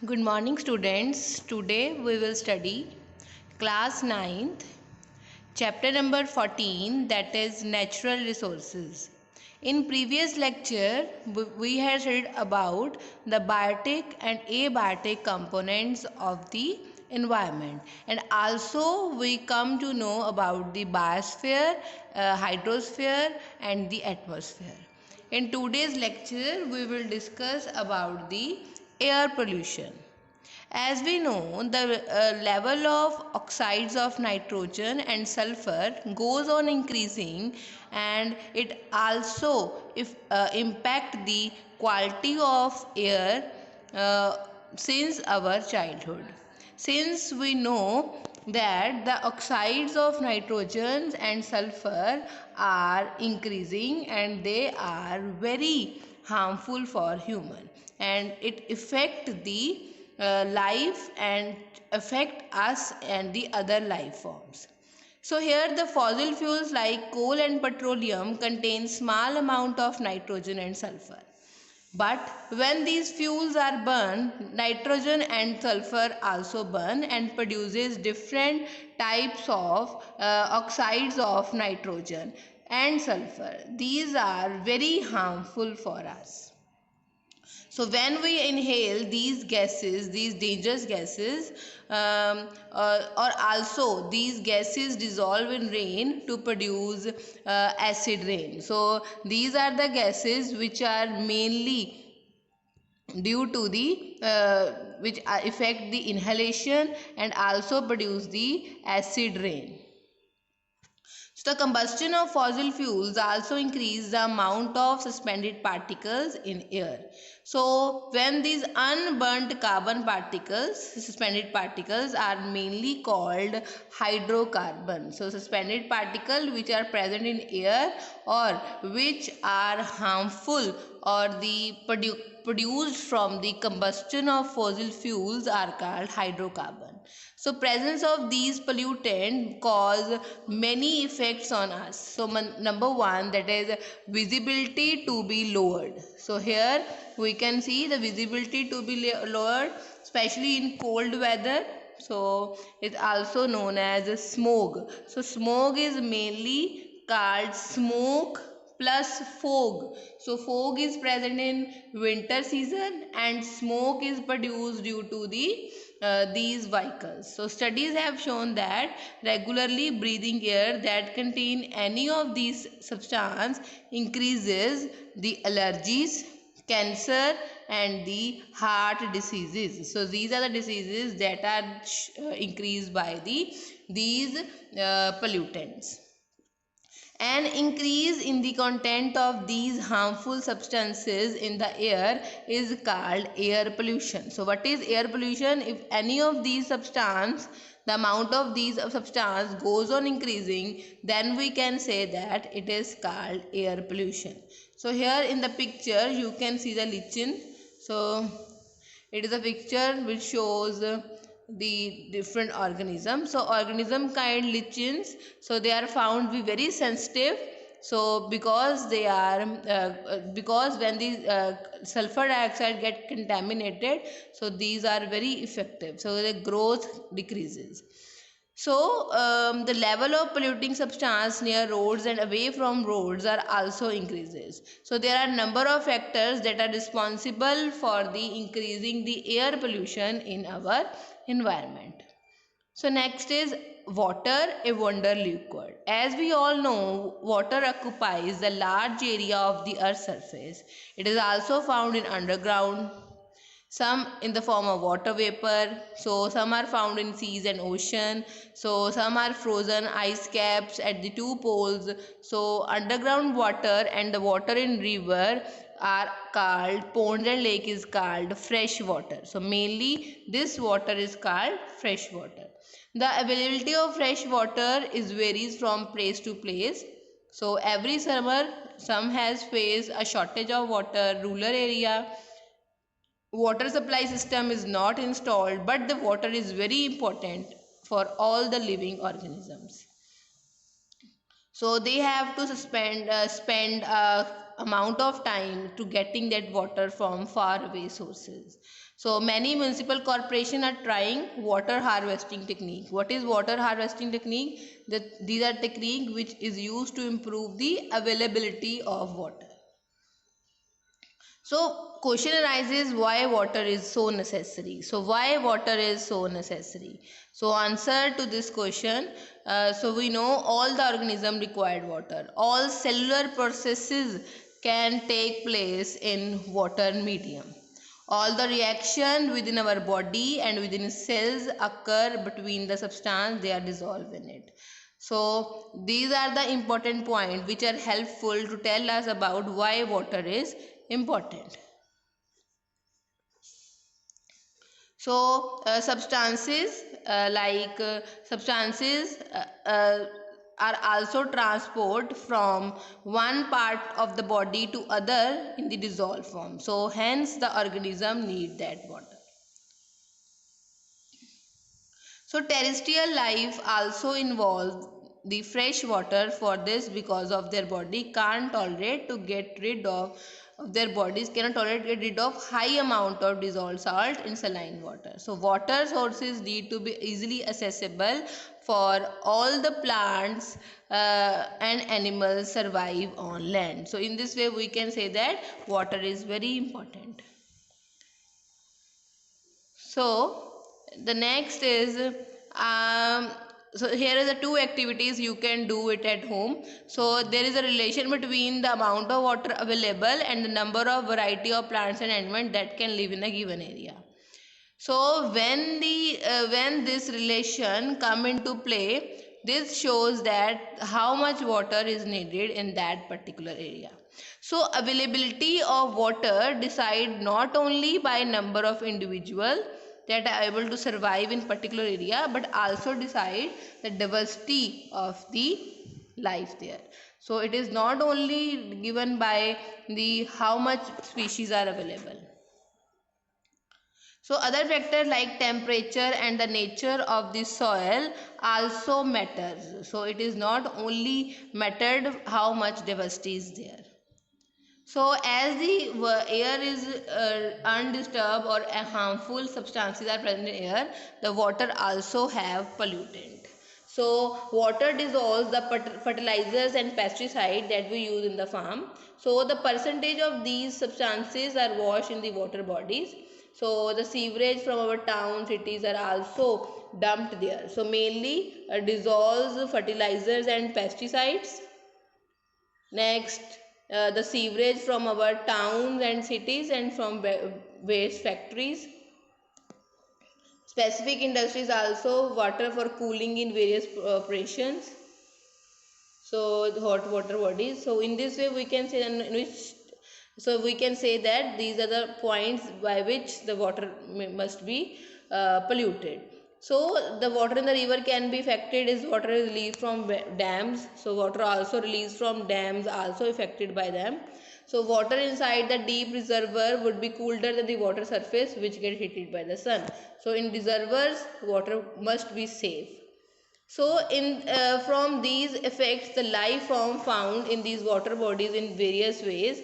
Good morning students. Today we will study class 9th chapter number 14, that is natural resources. In previous lecture we had read about the biotic and abiotic components of the environment, and also we come to know about the biosphere, hydrosphere and the atmosphere. In today's lecture we will discuss about the air pollution. As we know, the level of oxides of nitrogen and sulfur goes on increasing, and it also impact the quality of air uh, since our childhood. Since we know that the oxides of nitrogen and sulfur are increasing and they are very harmful for human, and it affect the life and affect us and the other life forms. So here the fossil fuels like coal and petroleum contain small amount of nitrogen and sulfur. But when these fuels are burned, nitrogen and sulfur also burn and produces different types of oxides of nitrogen and sulfur. These are very harmful for us. So when we inhale these gases, these dangerous gases, or also these gases dissolve in rain to produce acid rain. So these are the gases which are mainly due to the which affect the inhalation and also produce the acid rain. So the combustion of fossil fuels also increase the amount of suspended particles in air. So when these unburnt carbon particles, suspended particles, are mainly called hydrocarbons. So suspended particles which are present in air or which are harmful or the produced from the combustion of fossil fuels are called hydrocarbon. So presence of these pollutants cause many effects on us. So number one, that is visibility to be lowered. So here we can see the visibility to be lowered, especially in cold weather. So it's also known as smog. So smog is mainly called smoke plus fog. So fog is present in winter season and smoke is produced due to these vehicles. So studies have shown that regularly breathing air that contain any of these substance increases the allergies, cancer and the heart diseases. So these are the diseases that are increased by these pollutants. An increase in the content of these harmful substances in the air is called air pollution. So what is air pollution? If any of these substance, the amount of these substance goes on increasing, then we can say that it is called air pollution. So here in the picture you can see the lichen. So it is a picture which shows the different organisms. So organism kind lichens, so they are found to be very sensitive. So because they are because when the sulfur dioxide get contaminated, so these are very effective, so the growth decreases. So the level of polluting substance near roads and away from roads are also increases. So there are number of factors that are responsible for the increasing the air pollution in our environment. So next is water, a wonder liquid. As we all know, water occupies a large area of the earth's surface. It is also found in underground, some in the form of water vapor. So some are found in seas and ocean. So some are frozen ice caps at the two poles. So underground water and the water in river are called, ponds and lake is called fresh water. So mainly this water is called fresh water. The availability of fresh water is varies from place to place. So every summer some has faced a shortage of water. Rural area water supply system is not installed, but the water is very important for all the living organisms. So they have to spend amount of time to getting that water from far away sources. So many municipal corporations are trying water harvesting technique. What is water harvesting technique? These are technique which is used to improve the availability of water. So question arises, why water is so necessary? So why water is so necessary? So answer to this question, so we know all the organism required water. All cellular processes can take place in water medium. All the reaction within our body and within cells occur between the substance they are dissolved in it. So these are the important points which are helpful to tell us about why water is important. So substances are also transport from one part of the body to other in the dissolved form. So hence the organism need that water. So terrestrial life also involves the fresh water for this, because of their body can't tolerate to get rid of their bodies cannot tolerate get rid of high amount of dissolved salt in saline water. So water sources need to be easily accessible for all the plants and animals survive on land. So in this way we can say that water is very important. So the next is so here is the two activities you can do it at home. So there is a relation between the amount of water available and the number of variety of plants and animals that can live in a given area. So when this relation come into play, this shows that how much water is needed in that particular area. So availability of water decide not only by number of individuals that are able to survive in particular area, but also decide the diversity of the life there. So it is not only given by the how much species are available. So other factors like temperature and the nature of the soil also matters. So it is not only mattered how much diversity is there. So as the air is undisturbed or harmful substances are present in air, the water also have pollutant. So water dissolves the fertilizers and pesticides that we use in the farm. So the percentage of these substances are washed in the water bodies. So the sewerage from our towns, cities are also dumped there. So mainly dissolves fertilizers and pesticides. Next, the sewerage from our towns and cities and from waste factories. Specific industries also water for cooling in various operations. So the hot water bodies. So in this way we can say that these are the points by which the water must be polluted. So the water in the river can be affected is water is released from dams. So water also released from dams also affected by them. So water inside the deep reservoir would be colder than the water surface which get heated by the sun. So in reservoirs water must be safe. So in from these effects the life form found in these water bodies in various ways.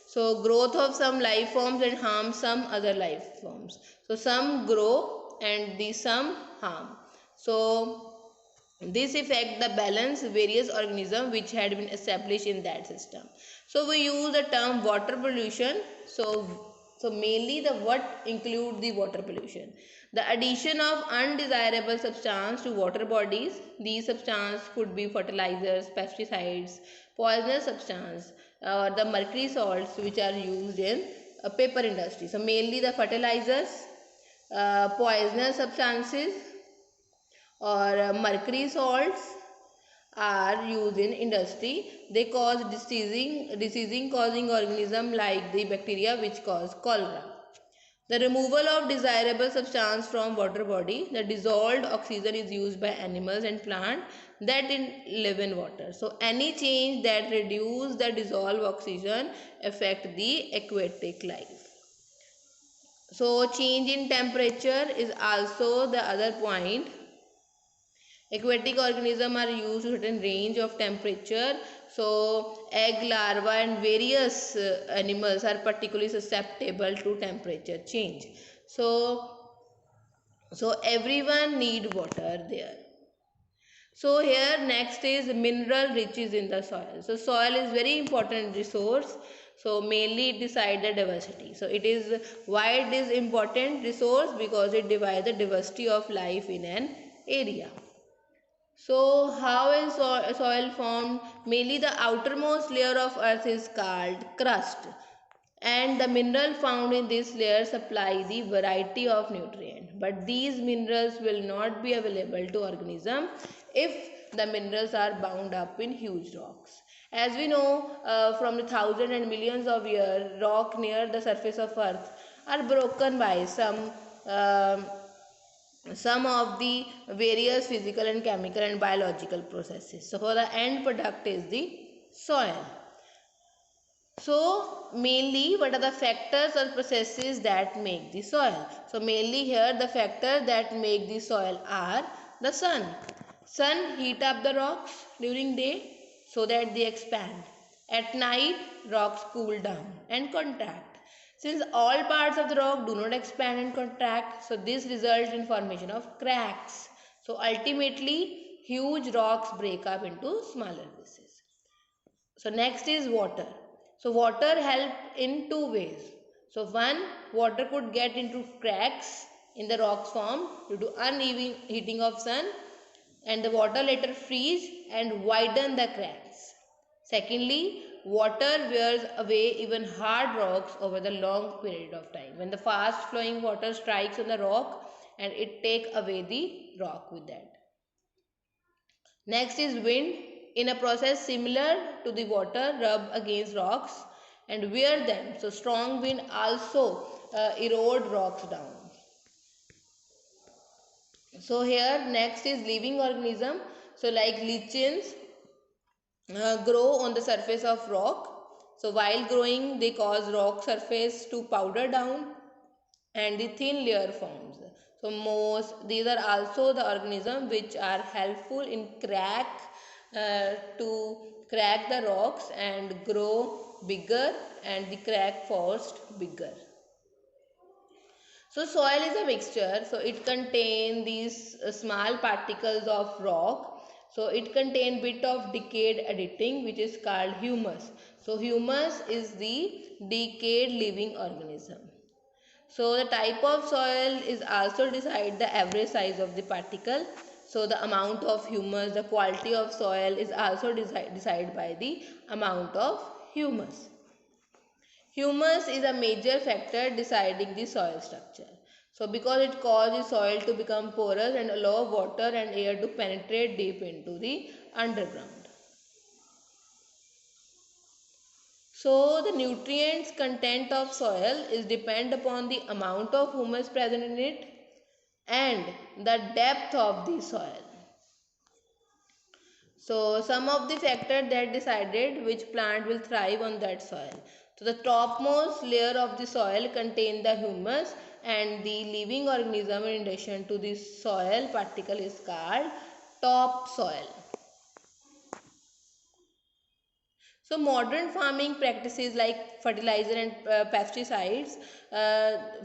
So growth of some life forms and harm some other life forms. So some grow and some harm. So this affect the balance various organisms which had been established in that system. So we use the term water pollution. So mainly the what include the water pollution. The addition of undesirable substance to water bodies. These substances could be fertilizers, pesticides, poisonous substance, the mercury salts which are used in paper industry. So mainly the fertilizers, poisonous substances or mercury salts are used in industry. They cause diseasing causing organism like the bacteria which cause cholera. The removal of desirable substance from water body. The dissolved oxygen is used by animals and plants that live in water. So any change that reduce the dissolved oxygen affect the aquatic life. So change in temperature is also the other point. Aquatic organisms are used to certain range of temperature So egg, larva and various animals are particularly susceptible to temperature change. So everyone need water there. So here next is mineral riches in the soil. So soil is very important resource. So mainly it decides the diversity. So it is why it is important resource, because it divides the diversity of life in an area. So how is soil formed? Mainly the outermost layer of earth is called crust, and the mineral found in this layer supply the variety of nutrient. But these minerals will not be available to organism if the minerals are bound up in huge rocks. As we know, from the thousands and millions of years, rock near the surface of earth are broken by some of the various physical and chemical and biological processes. So for the end product is the soil. So mainly what are the factors or processes that make the soil? So mainly here the factors that make the soil are the sun. Sun heat up the rocks during day so that they expand. At night rocks cool down and contract. Since all parts of the rock do not expand and contract, so this results in formation of cracks. So ultimately huge rocks break up into smaller pieces. So next is water. So water help in two ways. So one, water could get into cracks in the rocks formed due to uneven heating of sun, and the water later freeze and widen the cracks. Secondly, water wears away even hard rocks over the long period of time. When the fast flowing water strikes on the rock, and it take away the rock with that. Next is wind. In a process similar to the water, rub against rocks and wear them. So strong wind also erode rocks down. So here next is living organism. So like lichens grow on the surface of rock. So while growing, they cause rock surface to powder down and the thin layer forms. So these are also the organisms which are helpful in to crack the rocks and grow bigger, and the crack forced bigger. So soil is a mixture. So it contains these small particles of rock. So it contains bit of decayed additing which is called humus. So humus is the decayed living organism. So the type of soil is also decide the average size of the particle. So the amount of humus, the quality of soil is also decided by the amount of humus. Humus is a major factor deciding the soil structure. So because it causes soil to become porous and allow water and air to penetrate deep into the underground. So the nutrients content of soil is depend upon the amount of humus present in it and the depth of the soil. So some of the factors that decided which plant will thrive on that soil. So the topmost layer of the soil contain the humus, and the living organism in addition to the soil particle is called topsoil. So modern farming practices like fertilizer and pesticides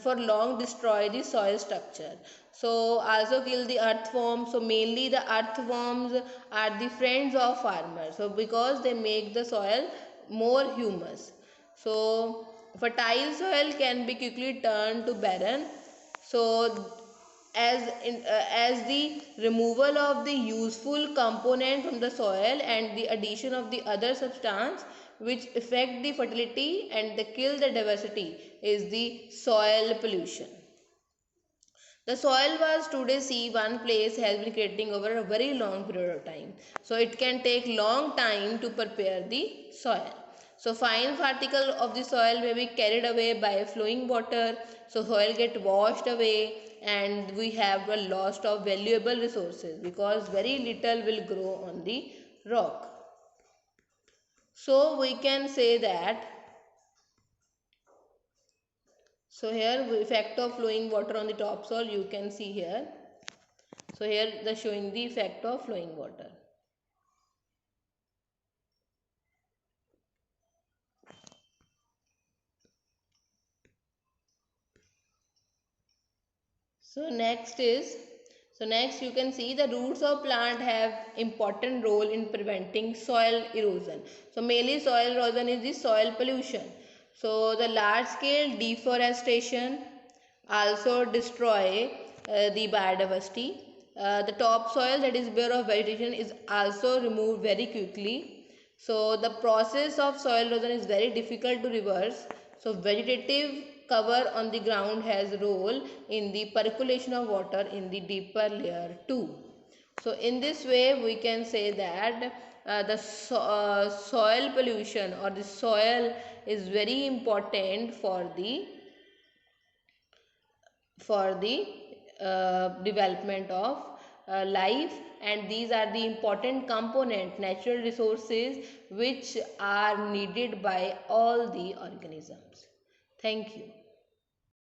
for long destroy the soil structure. So also kill the earthworms. So mainly the earthworms are the friends of farmers. So because they make the soil more humus. So fertile soil can be quickly turned to barren. So as the removal of the useful component from the soil and the addition of the other substance which affect the fertility and the kill the diversity is the soil pollution. The soil was today see one place has been creating over a very long period of time. So it can take long time to prepare the soil. So fine particle of the soil may be carried away by flowing water. So soil get washed away and we have a loss of valuable resources because very little will grow on the rock. So we can say that here effect of flowing water on the topsoil you can see here. So here the showing the effect of flowing water. So next you can see the roots of plant have important role in preventing soil erosion. So mainly soil erosion is the soil pollution. So the large scale deforestation also destroy the biodiversity. The topsoil that is bare of vegetation is also removed very quickly. So the process of soil erosion is very difficult to reverse. So vegetative cover on the ground has a role in the percolation of water in the deeper layer too. So in this way we can say that the soil pollution or the soil is very important for the development of life, and these are the important component natural resources which are needed by all the organisms. Thank you.